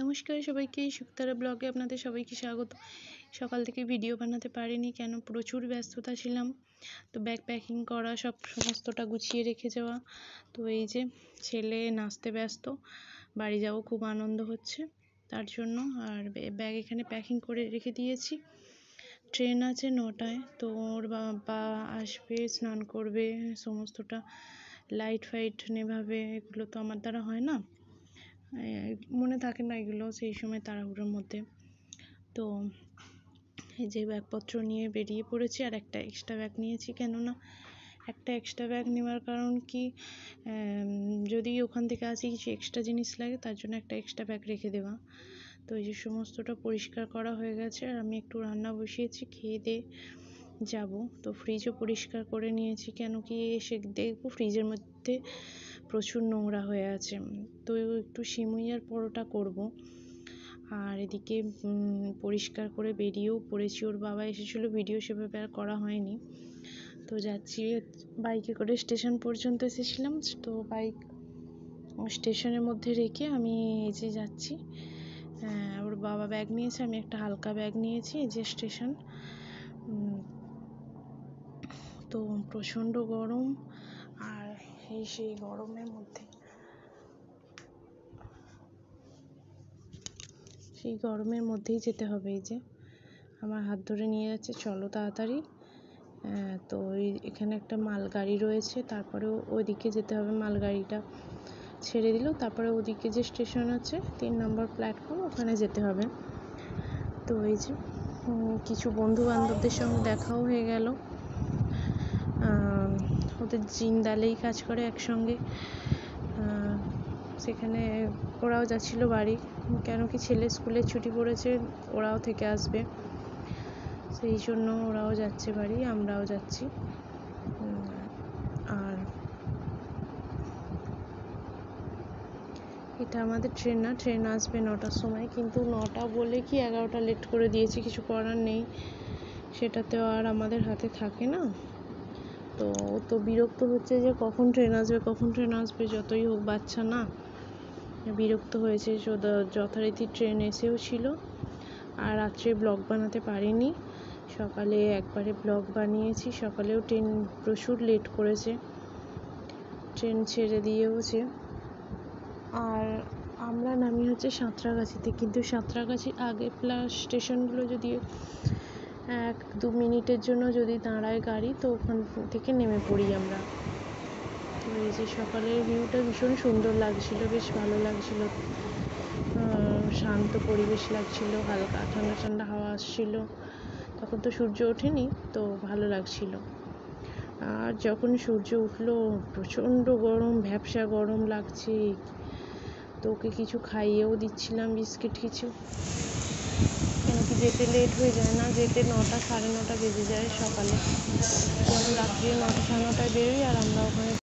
নমস্কার সবাইকে, শুক্তারা ব্লগে আপনাদের সবাইকে স্বাগত। সকাল থেকে ভিডিও বানাতে পারিনি, কেন প্রচুর ব্যস্ততা ছিলাম। তো ব্যাগ প্যাকিং করা, সমস্তটা গুছিয়ে রেখে যাওয়া। তো এই যে ছেলে নাচতে ব্যস্ত, বাড়ি যাবো, খুব আনন্দ হচ্ছে তার জন্য। আর ব্যাগ এখানে প্যাকিং করে রেখে দিয়েছি। ট্রেন আছে 9টায়, তো ওর বাবা আসবে, স্নান করবে, সমস্তটা লাইট ফাইট নেভাবে, এগুলো তো আমার দ্বারা হয় না, মনে থাকে না এগুলো সেই সময় তাড়াহুড়োর মধ্যে। তো এই যে ব্যাগপত্র নিয়ে বেরিয়ে পড়েছি। আর একটা এক্সট্রা ব্যাগ নিয়েছি, কেননা একটা এক্সট্রা ব্যাগ নেওয়ার কারণ কি, যদি ওখান থেকে আসি কিছু এক্সট্রা জিনিস লাগে, তার জন্য একটা এক্সট্রা ব্যাগ রেখে দেওয়া। তো এই যে সমস্তটা পরিষ্কার করা হয়ে গেছে, আর আমি একটু রান্না বসিয়েছি, খেয়ে দিয়ে যাব। তো ফ্রিজও পরিষ্কার করে নিয়েছি, কেন কি এসে দেখবো ফ্রিজের মধ্যে প্রচুর নোংরা হয়ে আছে। তো একটু সিমুই আর পরোটা করব। আর এদিকে পরিষ্কার করে বেরিয়েও পড়েছি। ওর বাবা এসেছিলো, ভিডিও সেভাবে আর করা হয়নি। তো যাচ্ছি বাইকে করে, স্টেশন পর্যন্ত এসেছিলাম। তো বাইক স্টেশনের মধ্যে রেখে আমি এই যে যাচ্ছি। ওর বাবা ব্যাগ নিয়েছে, আমি একটা হালকা ব্যাগ নিয়েছি। এই যে স্টেশন। তো প্রচণ্ড গরম, আর সেই গরমের মধ্যে মধ্যেই যেতে হবে। এই যে আমার হাত ধরে নিয়ে যাচ্ছে, চলো তাড়াতাড়ি। তো এখানে একটা মালগাড়ি রয়েছে, তারপরে ওইদিকে যেতে হবে। মালগাড়িটা ছেড়ে দিল, তারপরে ওদিকে যে স্টেশন আছে 3 নম্বর প্ল্যাটফর্ম, ওখানে যেতে হবে। তো এই যে কিছু বন্ধু বান্ধবদের সঙ্গে দেখাও হয়ে গেল। ওদের জিন্দালেই কাজ করে একসঙ্গে। সেখানে ওরাও যাচ্ছিল বাড়ি, কেন কি ছেলে স্কুলে ছুটি পড়েছে, ওরাও থেকে আসবে, সেই জন্য ওরাও যাচ্ছে বাড়ি, আমরাও যাচ্ছি। আর এটা আমাদের ট্রেন না, ট্রেন আসবে 9টার সময়, কিন্তু 9টা বলে কি 11টা লেট করে দিয়েছি, কিছু করার নেই, সেটাতেও আর আমাদের হাতে থাকে না। তো বিরক্ত হচ্ছে যে কখন ট্রেন আসবে, যতই হোক বাচ্চা না, বিরক্ত হয়েছে। যথারীতি ট্রেন এসেও ছিল। আর রাত্রে ব্লগ বানাতে পারিনি, সকালে একবারে ব্লগ বানিয়েছি। সকালেও ট্রেন প্রচুর লেট করেছে, ট্রেন ছেড়ে দিয়েওছে। আর আমরা নামি হচ্ছে সাঁতরাগাছিতে, কিন্তু সাঁতরাগাছির আগে প্লাস স্টেশনগুলো যদি 1-2 মিনিটের জন্য যদি দাঁড়ায় গাড়ি, তো ওখান থেকে নেমে পড়ি আমরা। তো এই যে সকালের ভিউটা ভীষণ সুন্দর লাগছিল, বেশ ভালো লাগছিল, শান্ত পরিবেশ লাগছিল, হালকা ঠান্ডা ঠান্ডা হাওয়া আসছিল। তখন তো সূর্য ওঠেনি, তো ভালো লাগছিল। আর যখন সূর্য উঠলো, প্রচণ্ড গরম, ভ্যাপসা গরম লাগছে। তো ওকে কিছু খাইয়েও দিচ্ছিলাম, বিস্কিট কিছু, কেন কি যেতে লেট হয়ে যায় না, যেতে 9টা 9:30 বেজে যায় সকালে। রাত্রি 9টা 9:30 বেরোই, আর আমরা ওখানে